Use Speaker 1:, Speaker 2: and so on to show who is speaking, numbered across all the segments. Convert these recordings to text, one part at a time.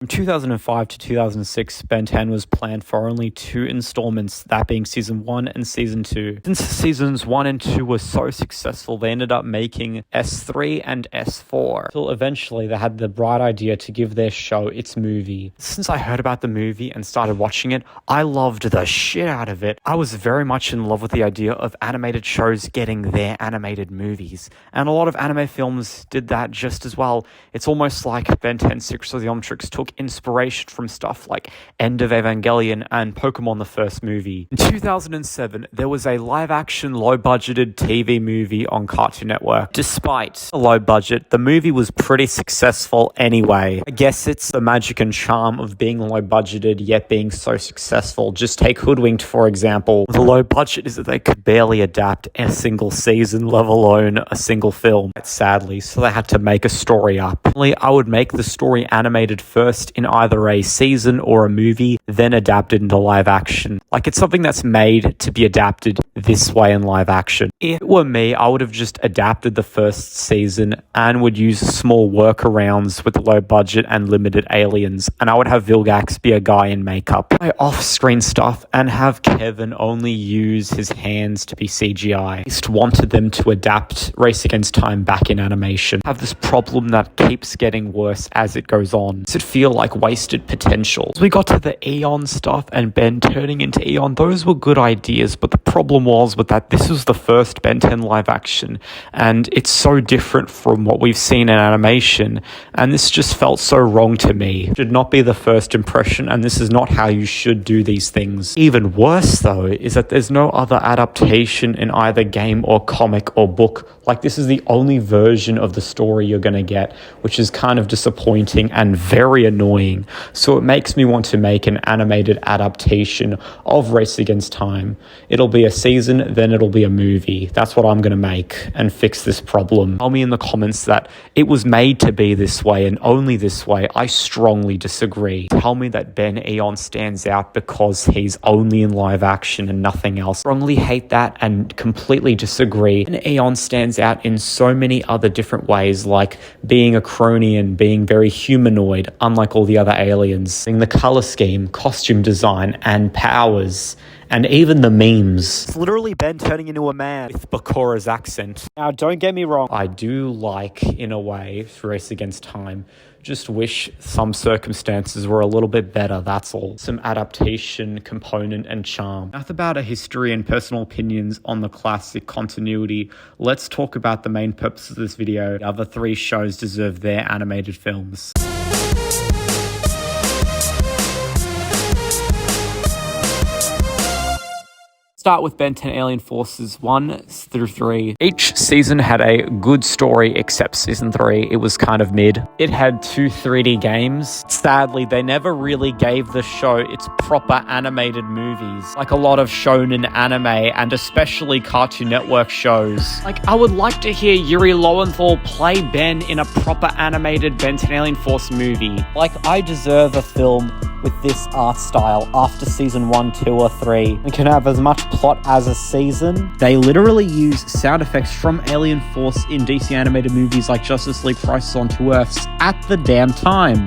Speaker 1: From 2005 to 2006, Ben 10 was planned for only 2 installments, that being Season 1 and Season 2. Since Seasons 1 and 2 were so successful, they ended up making S3 and S4, until eventually they had the bright idea to give their show its movie. Since I heard about the movie and started watching it, I loved the shit out of it. I was very much in love with the idea of animated shows getting their animated movies, and a lot of anime films did that just as well. It's almost like Ben 10 Secrets of the Omniverse took inspiration from stuff like End of Evangelion and Pokemon the first movie. In 2007, there was a live-action, low-budgeted TV movie on Cartoon Network. Despite the low budget, the movie was pretty successful anyway. I guess it's the magic and charm of being low-budgeted yet being so successful. Just take Hoodwinked, for example. The low budget is that they could barely adapt a single season, let alone a single film, sadly, so they had to make a story up. I would make the story animated first in either a season or a movie, then adapted into live action. Like, it's something that's made to be adapted this way in live action. If it were me, I would have just adapted the first season and would use small workarounds with low budget and limited aliens, and I would have Vilgax be a guy in makeup, play off-screen stuff, and have Kevin only use his hands to be CGI. I just wanted them to adapt Race Against Time back in animation. I have this problem that keeps getting worse as it goes on. Does it feel like wasted potential? As we got to the Eon stuff and Ben turning into Eon, those were good ideas, but the problem was with that this was the first Ben 10 live action, and it's so different from what we've seen in animation, and this just felt so wrong to me. It should not be the first impression, and this is not how you should do these things. Even worse though is that there's no other adaptation in either game or comic or book. Like, this is the only version of the story you're gonna get, which is kind of disappointing and very annoying. So it makes me want to make an animated adaptation of Race Against Time. It'll be a season, then it'll be a movie. That's what I'm gonna make and fix this problem. Tell me in the comments that it was made to be this way and only this way. I strongly disagree. Tell me that Ben Eon stands out because he's only in live action and nothing else. Strongly hate that and completely disagree. Ben Eon stands out in so many other different ways, like being a Cronian, being very humanoid, unlike all the other aliens, seeing the color scheme, costume design, and powers, and even the memes. It's literally Ben turning into a man with Bakura's accent. Now, don't get me wrong, I do like, in a way, Race Against Time. Just wish some circumstances were a little bit better, that's all. Some adaptation, component, and charm. Enough about a history and personal opinions on the classic continuity. Let's talk about the main purpose of this video. The other 3 shows deserve their animated films. Start with Ben 10 Alien Forces 1 through 3. Each season had a good story except Season 3. It was kind of mid. It had 2 3D games. Sadly, they never really gave the show its proper animated movies, like a lot of shonen anime and especially Cartoon Network shows. Like, I would like to hear Yuri Lowenthal play Ben in a proper animated Ben 10 Alien Force movie. Like, I deserve a film with this art style after Season 1, 2, or 3. We can have as much plot as a season. They literally use sound effects from Alien Force in DC animated movies like Justice League Crisis on 2 Earths at the damn time.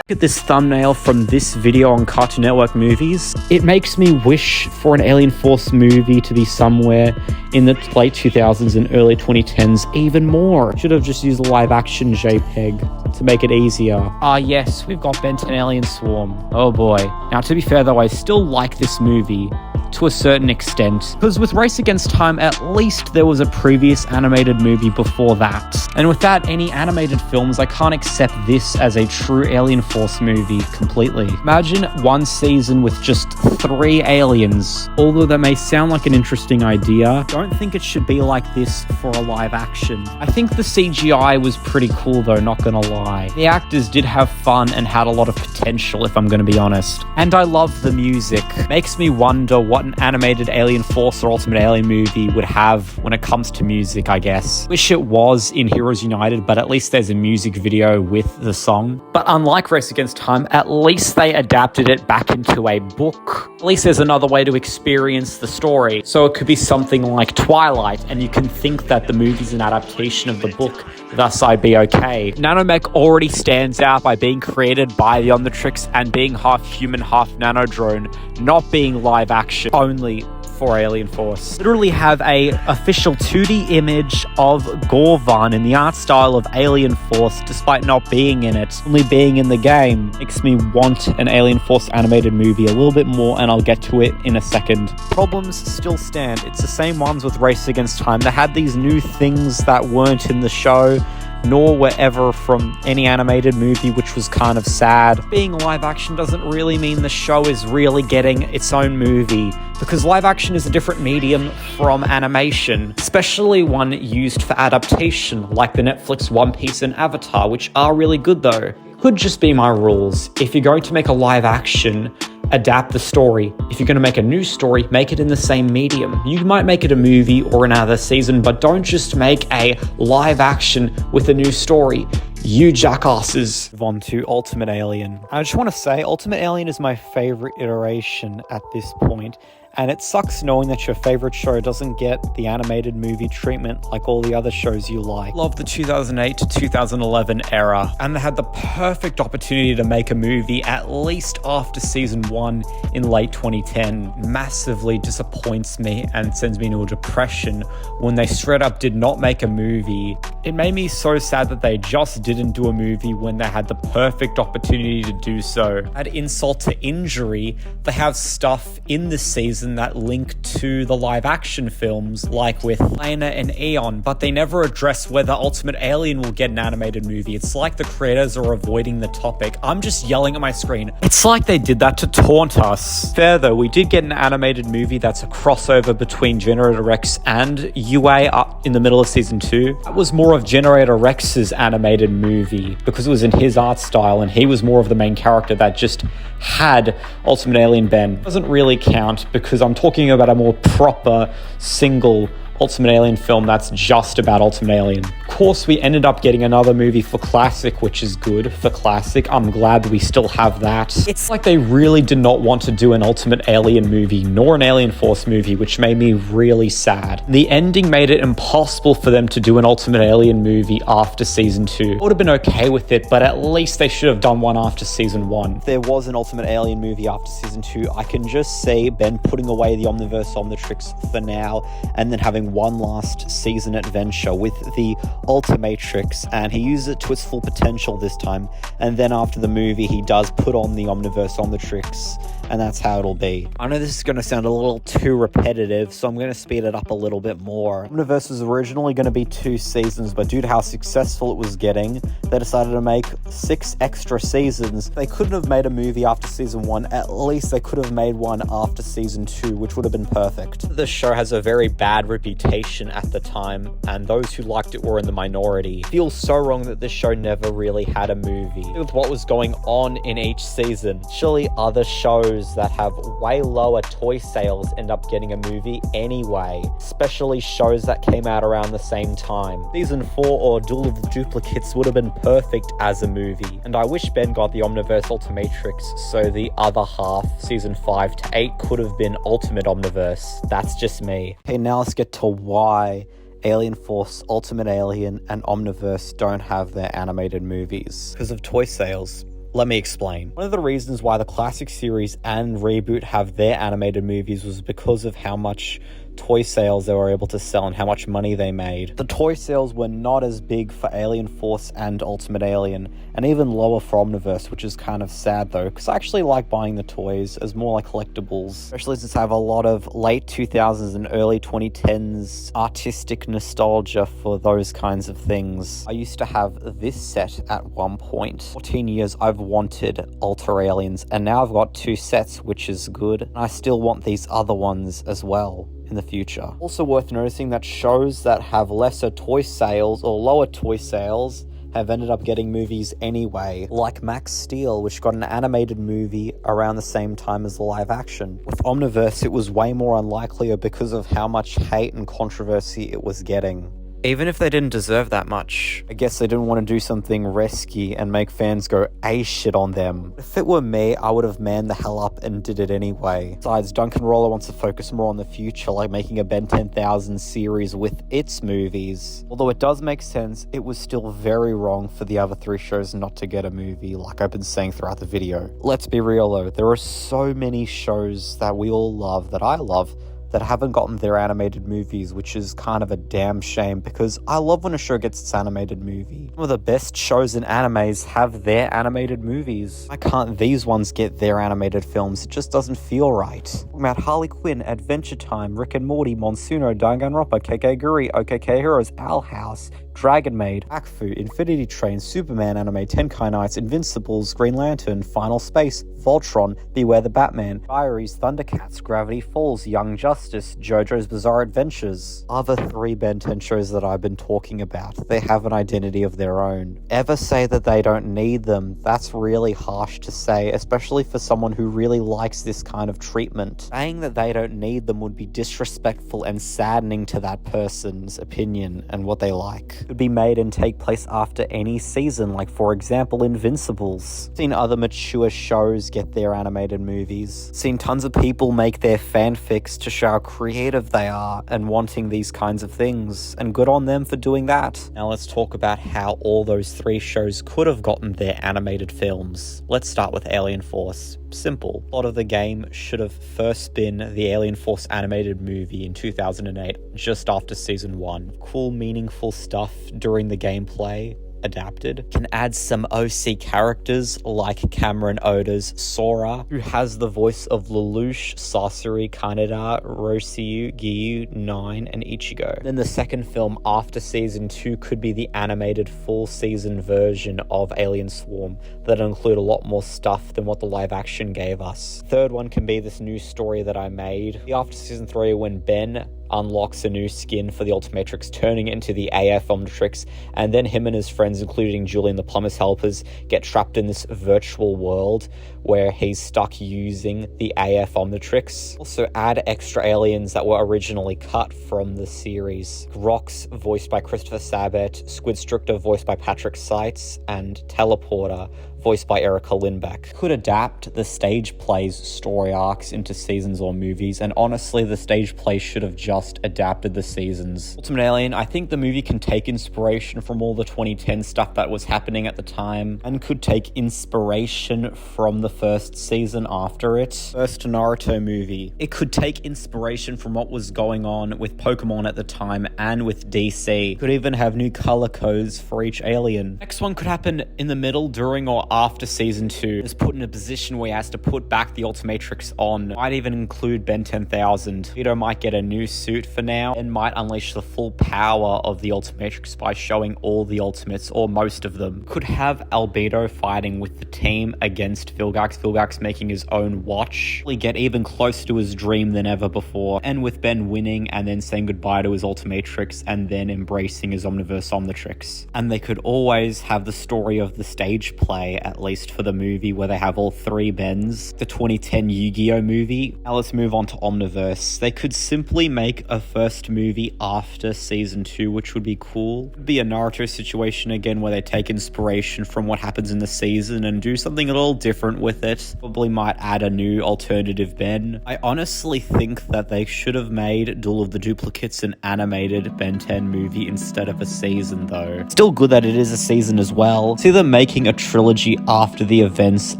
Speaker 1: Look at this thumbnail from this video on Cartoon Network movies. It makes me wish for an Alien Force movie to be somewhere in the late 2000s and early 2010s even more. Should have just used a live action JPEG to make it easier. Ah yes, we've got Ben 10 Alien Swarm. Oh boy. Now, to be fair though, I still like this movie to a certain extent, because with Race Against Time, at least there was a previous animated movie before that. And without any animated films, I can't accept this as a true Alien Force movie completely. Imagine one season with just 3 aliens. Although that may sound like an interesting idea, don't think it should be like this for a live action. I think the CGI was pretty cool though, not gonna lie. The actors did have fun and had a lot of potential, if I'm gonna be honest. And I love the music. Makes me wonder what what an animated Alien Force or Ultimate Alien movie would have when it comes to music, I guess. Wish it was in Heroes United, but at least there's a music video with the song. But unlike Race Against Time, at least they adapted it back into a book. At least there's another way to experience the story. So it could be something like Twilight, and you can think that the movie's an adaptation of the book, thus I'd be okay. Nanomech already stands out by being created by the Omnitrix and being half human, half nanodrone, not being live action only for Alien Force. Literally have a official 2D image of Gorvan in the art style of Alien Force, despite not being in it. Only being in the game makes me want an Alien Force animated movie a little bit more, and I'll get to it in a second. Problems still stand. It's the same ones with Race Against Time. They had these new things that weren't in the show, nor were ever from any animated movie, which was kind of sad. Being live action doesn't really mean the show is really getting its own movie, because live action is a different medium from animation, especially one used for adaptation, like the Netflix One Piece and Avatar, which are really good though. Could just be my rules. If you're going to make a live action, adapt the story. If you're going to make a new story, make it in the same medium. You might make it a movie or another season, but don't just make a live action with a new story. You jackasses. Move on to Ultimate Alien. I just want to say, Ultimate Alien is my favorite iteration at this point. And it sucks knowing that your favorite show doesn't get the animated movie treatment like all the other shows you like. Love the 2008 to 2011 era, and they had the perfect opportunity to make a movie at least after season 1 in late 2010. Massively disappoints me and sends me into a depression when they straight up did not make a movie. It made me so sad that they just didn't do a movie when they had the perfect opportunity to do so. Add insult to injury, they have stuff in this season that link to the live action films, like with Lena and Eon, but they never address whether Ultimate Alien will get an animated movie. It's like the creators are avoiding the topic. I'm just yelling at my screen. It's like they did that to taunt us. Fair though, we did get an animated movie that's a crossover between Generator Rex and UA in the middle of season 2. That was more of Generator Rex's animated movie because it was in his art style and he was more of the main character that just had Ultimate Alien Ben. Doesn't really count because I'm talking about a more proper single Ultimate Alien film that's just about Ultimate Alien. Of course, we ended up getting another movie for Classic, which is good for Classic. I'm glad we still have that. It's like they really did not want to do an Ultimate Alien movie, nor an Alien Force movie, which made me really sad. The ending made it impossible for them to do an Ultimate Alien movie after season 2. I would have been okay with it, but at least they should have done one after season 1. If there was an Ultimate Alien movie after season 2, I can just see Ben putting away the Omniverse Omnitrix for now, and then having one last season adventure with the Ultimatrix, and he uses it to its full potential this time, and then after the movie he does put on the Omniverse Omnitrix, and that's how it'll be. I know this is going to sound a little too repetitive, so I'm going to speed it up a little bit more. Omniverse was originally going to be 2 seasons, but due to how successful it was getting, they decided to make 6 extra seasons. They couldn't have made a movie after season 1, at least they could have made one after season 2, which would have been perfect. The show has a very bad reputation at the time, and those who liked it were in the minority. It feels so wrong that this show never really had a movie. With what was going on in each season, surely other shows that have way lower toy sales end up getting a movie anyway, especially shows that came out around the same time. Season 4 or Duel of the Duplicates would have been perfect as a movie, and I wish Ben got the Omniverse Ultimatrix so the other half, season 5 to 8, could have been Ultimate Omniverse. That's just me. Okay, now let's get to why Alien Force, Ultimate Alien, and Omniverse don't have their animated movies. Because of toy sales. Let me explain. One of the reasons why the classic series and reboot have their animated movies was because of how much toy sales they were able to sell and how much money they made. The toy sales were not as big for Alien Force and Ultimate Alien, and even lower for Omniverse, which is kind of sad though, because I actually like buying the toys as more like collectibles, especially since I have a lot of late 2000s and early 2010s artistic nostalgia for those kinds of things. I used to have this set at one point. 14 years I've wanted Ultra Aliens, and now I've got 2 sets, which is good, and I still want these other ones as well in the future. Also worth noticing that shows that have lesser toy sales or lower toy sales have ended up getting movies anyway, like Max Steel, which got an animated movie around the same time as the live action. With Omniverse, it was way more unlikely because of how much hate and controversy it was getting. Even if they didn't deserve that much. I guess they didn't want to do something risky and make fans go shit on them. If it were me, I would have manned the hell up and did it anyway. Besides, Duncan Roller wants to focus more on the future, like making a Ben 10,000 series with its movies. Although it does make sense, it was still very wrong for the other 3 shows not to get a movie, like I've been saying throughout the video. Let's be real though, there are so many shows that we all love, that I love, that haven't gotten their animated movies, which is kind of a damn shame because I love when a show gets its animated movie. Some of the best shows and animes have their animated movies. Why can't these ones get their animated films? It just doesn't feel right. Talking about Harley Quinn, Adventure Time, Rick and Morty, Monsuno, Danganronpa, KK OKK Heroes, Owl House, Dragon Maid, Akfu, Infinity Train, Superman anime, Tenkai Knights, Invincibles, Green Lantern, Final Space, Voltron, Beware the Batman, Diaries, Thundercats, Gravity Falls, Young Justice, JoJo's Bizarre Adventures. Other 3 Ben 10 shows that I've been talking about, they have an identity of their own. Ever say that they don't need them? That's really harsh to say, especially for someone who really likes this kind of treatment. Saying that they don't need them would be disrespectful and saddening to that person's opinion and what they like. Could be made and take place after any season, like for example Invincibles. Seen other mature shows get their animated movies. Seen tons of people make their fanfics to show how creative they are and wanting these kinds of things, and good on them for doing that. Now let's talk about how all those 3 shows could have gotten their animated films. Let's start with Alien Force. Simple. A lot of the game should have first been the Alien Force animated movie in 2008, just after season 1. Cool, meaningful stuff during the gameplay adapted. Can add some OC characters like Cameron Oda's Sora, who has the voice of Lelouch, Sasori, Kaneda, Rosyu, Giyu, Nine, and Ichigo. Then the second film after season 2 could be the animated full season version of Alien Swarm that'll include a lot more stuff than what the live action gave us. Third one can be this new story that I made. After season 3, when Ben unlocks a new skin for the Ultimatrix, turning it into the AF Omnitrix, and then him and his friends, including Julian the Plumber's helpers, get trapped in this virtual world where he's stuck using the AF Omnitrix. Also add extra aliens that were originally cut from the series. Grox, voiced by Christopher Sabat, Squidstrictor, voiced by Patrick Seitz, and Teleporter, voiced by Erica Lindbeck. Could adapt the stage plays story arcs into seasons or movies, and honestly the stage play should have just adapted the seasons. Ultimate Alien, I think the movie can take inspiration from all the 2010 stuff that was happening at the time, and could take inspiration from the first season after it. First Naruto movie. It could take inspiration from what was going on with Pokemon at the time and with DC. Could even have new color codes for each alien. Next one could happen in the middle, during, or after season 2 is put in a position where he has to put back the Ultimatrix on. Might even include Ben 10,000. Vito might get a new suit for now and might unleash the full power of the Ultimatrix by showing all the Ultimates, or most of them. Could have Albedo fighting with the team against Vilgax, Vilgax making his own watch. Get even closer to his dream than ever before, and with Ben winning and then saying goodbye to his Ultimatrix and then embracing his Omniverse Omnitrix. And they could always have the story of the stage play, at least for the movie, where they have all 3 Bens. The 2010 Yu-Gi-Oh movie. Now let's move on to Omniverse. They could simply make a first movie after season 2, which would be cool. It would be a Naruto situation again, where they take inspiration from what happens in the season and do something a little different with it. Probably might add a new alternative Ben. I honestly think that they should have made Duel of the Duplicates an animated Ben 10 movie instead of a season though. Still good that it is a season as well. See them making a trilogy after the events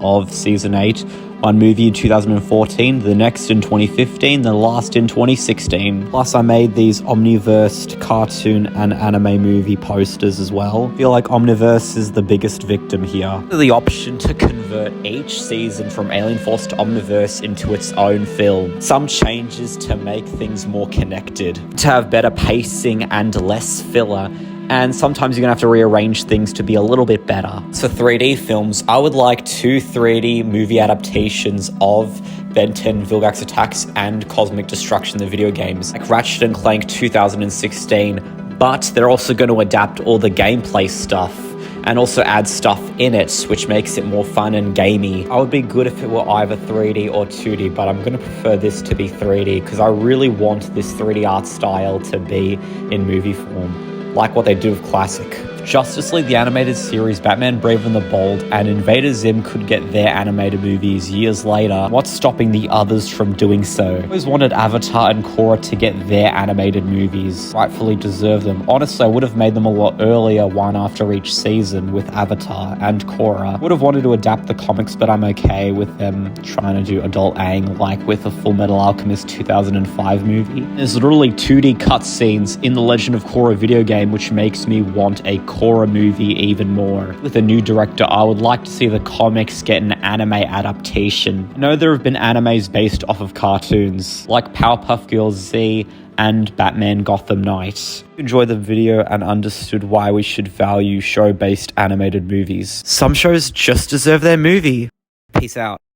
Speaker 1: of season 8. One movie in 2014, the next in 2015, the last in 2016. Plus I made these Omniverse cartoon and anime movie posters as well. I feel like Omniverse is the biggest victim here. The option to convert each season from Alien Force to Omniverse into its own film. Some changes to make things more connected. To have better pacing and less filler. And sometimes you're going to have to rearrange things to be a little bit better. For 3D films, I would like 2 3D movie adaptations of Ben 10 Vilgax Attacks and Cosmic Destruction, the video games, like Ratchet & Clank 2016, but they're also going to adapt all the gameplay stuff and also add stuff in it, which makes it more fun and gamey. I would be good if it were either 3D or 2D, but I'm going to prefer this to be 3D because I really want this 3D art style to be in movie form, like what they do with Classic. Justice League the Animated Series, Batman Brave and the Bold, and Invader Zim could get their animated movies years later. What's stopping the others from doing so? I always wanted Avatar and Korra to get their animated movies. Rightfully deserve them. Honestly, I would have made them a lot earlier, one after each season with Avatar and Korra. Would have wanted to adapt the comics, but I'm okay with them trying to do adult Aang like with the Full Metal Alchemist 2005 movie. There's literally 2D cutscenes in the Legend of Korra video game, which makes me want a Korra movie even more. With a new director, I would like to see the comics get an anime adaptation. I know there have been animes based off of cartoons, like Powerpuff Girls Z and Batman Gotham Knight. Enjoyed the video and understood why we should value show-based animated movies. Some shows just deserve their movie. Peace out.